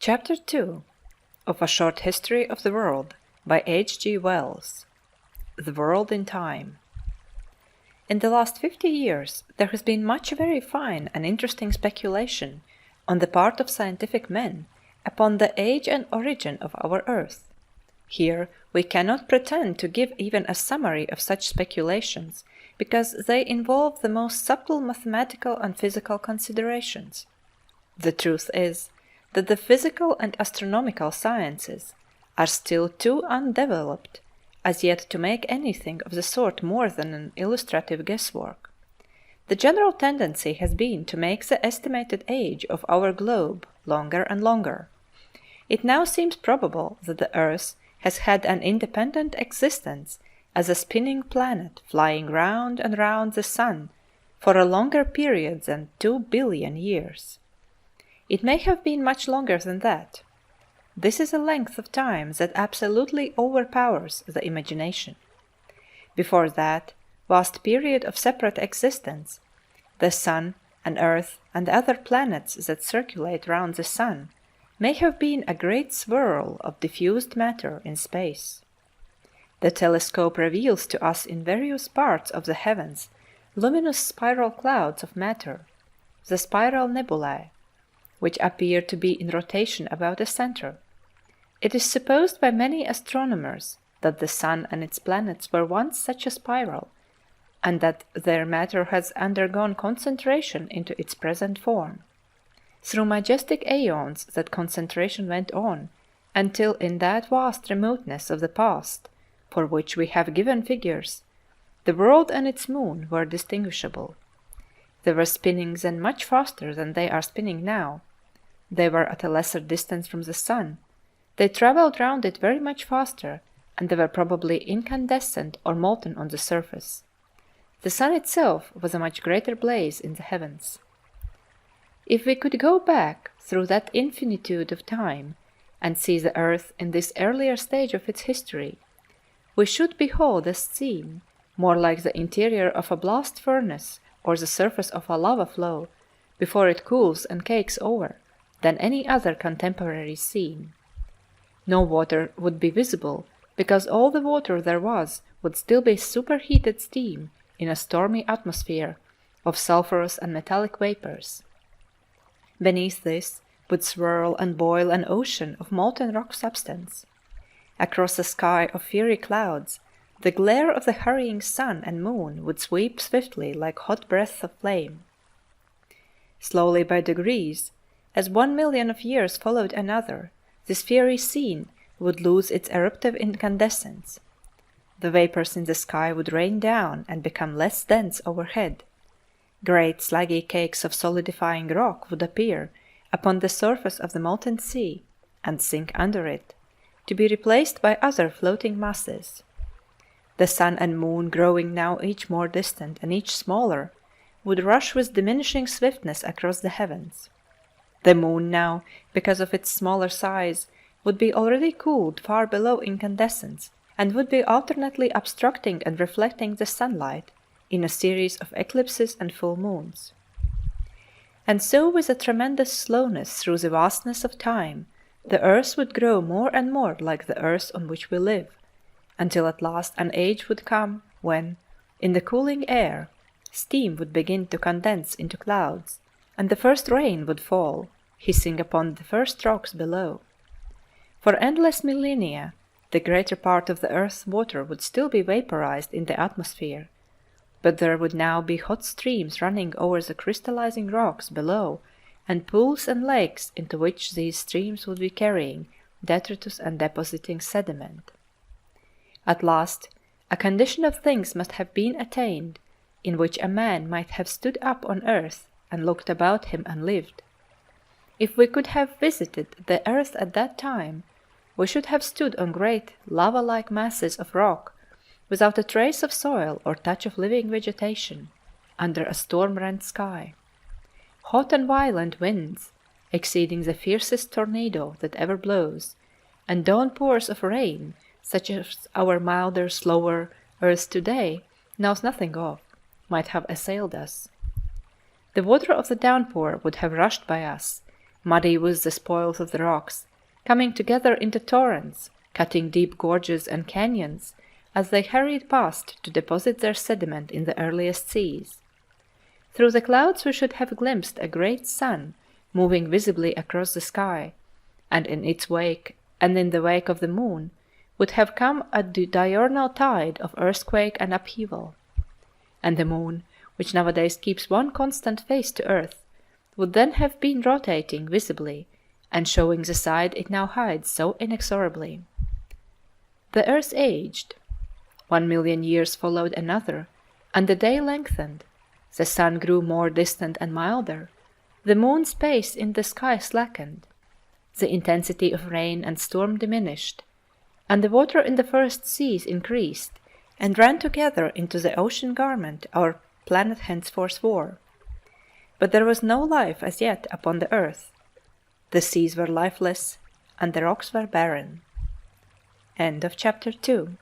Chapter 2 of A Short History of the World by H. G. Wells. The World in Time. In the last 50 years there has been much very fine and interesting speculation on the part of scientific men upon the age and origin of our earth. Here we cannot pretend to give even a summary of such speculations, because they involve the most subtle mathematical and physical considerations. The truth is that the physical and astronomical sciences are still too undeveloped as yet to make anything of the sort more than an illustrative guesswork. The general tendency has been to make the estimated age of our globe longer and longer. It now seems probable that the earth has had an independent existence as a spinning planet flying round and round the sun for a longer period than 2 billion years. It may have been much longer than that. This is a length of time that absolutely overpowers the imagination. Before that vast period of separate existence, the sun and earth and the other planets that circulate round the sun may have been a great swirl of diffused matter in space. The telescope reveals to us in various parts of the heavens luminous spiral clouds of matter, the spiral nebulae, which appear to be in rotation about a center. It is supposed by many astronomers that the sun and its planets were once such a spiral, and that their matter has undergone concentration into its present form. Through majestic aeons that concentration went on, until in that vast remoteness of the past, for which we have given figures, the world and its moon were distinguishable. They were spinning then much faster than they are spinning now. They were at a lesser distance from the sun. They travelled round it very much faster, and they were probably incandescent or molten on the surface. The sun itself was a much greater blaze in the heavens. If we could go back through that infinitude of time and see the earth in this earlier stage of its history, we should behold a scene more like the interior of a blast furnace or the surface of a lava flow before it cools and cakes over than any other contemporary scene. No water would be visible, because all the water there was would still be superheated steam in a stormy atmosphere of sulphurous and metallic vapors. Beneath this would swirl and boil an ocean of molten rock substance. Across a sky of fiery clouds, the glare of the hurrying sun and moon would sweep swiftly like hot breaths of flame. Slowly by degrees, as 1,000,000 of years followed another, this fiery scene would lose its eruptive incandescence. The vapors in the sky would rain down and become less dense overhead. Great slaggy cakes of solidifying rock would appear upon the surface of the molten sea and sink under it, to be replaced by other floating masses. The sun and moon, growing now each more distant and each smaller, would rush with diminishing swiftness across the heavens. The moon now, because of its smaller size, would be already cooled far below incandescence, and would be alternately obstructing and reflecting the sunlight in a series of eclipses and full moons. And so, with a tremendous slowness through the vastness of time, the earth would grow more and more like the earth on which we live, until at last an age would come when, in the cooling air, steam would begin to condense into clouds, and the first rain would fall, hissing upon the first rocks below. For endless millennia, the greater part of the earth's water would still be vaporized in the atmosphere, but there would now be hot streams running over the crystallizing rocks below, and pools and lakes into which these streams would be carrying detritus and depositing sediment. At last, a condition of things must have been attained in which a man might have stood up on earth and looked about him and lived. If we could have visited the earth at that time, we should have stood on great lava-like masses of rock, without a trace of soil or touch of living vegetation, under a storm-rent sky. Hot and violent winds, exceeding the fiercest tornado that ever blows, and downpours of rain, such as our milder, slower earth today knows nothing of, might have assailed us. The water of the downpour would have rushed by us, Muddy was the spoils of the rocks, coming together into torrents, cutting deep gorges and canyons as they hurried past to deposit their sediment in the earliest seas. Through the clouds we should have glimpsed a great sun moving visibly across the sky, and in its wake and in the wake of the moon would have come a diurnal tide of earthquake and upheaval. And the moon, which nowadays keeps one constant face to earth, would then have been rotating visibly and showing the side it now hides so inexorably. The earth aged. 1,000,000 years followed another, and the day lengthened. The sun grew more distant and milder. The moon's pace in the sky slackened. The intensity of rain and storm diminished, and the water in the first seas increased and ran together into the ocean garment our planet henceforth wore. But there was no life as yet upon the earth. The seas were lifeless, and the rocks were barren. End of chapter 2.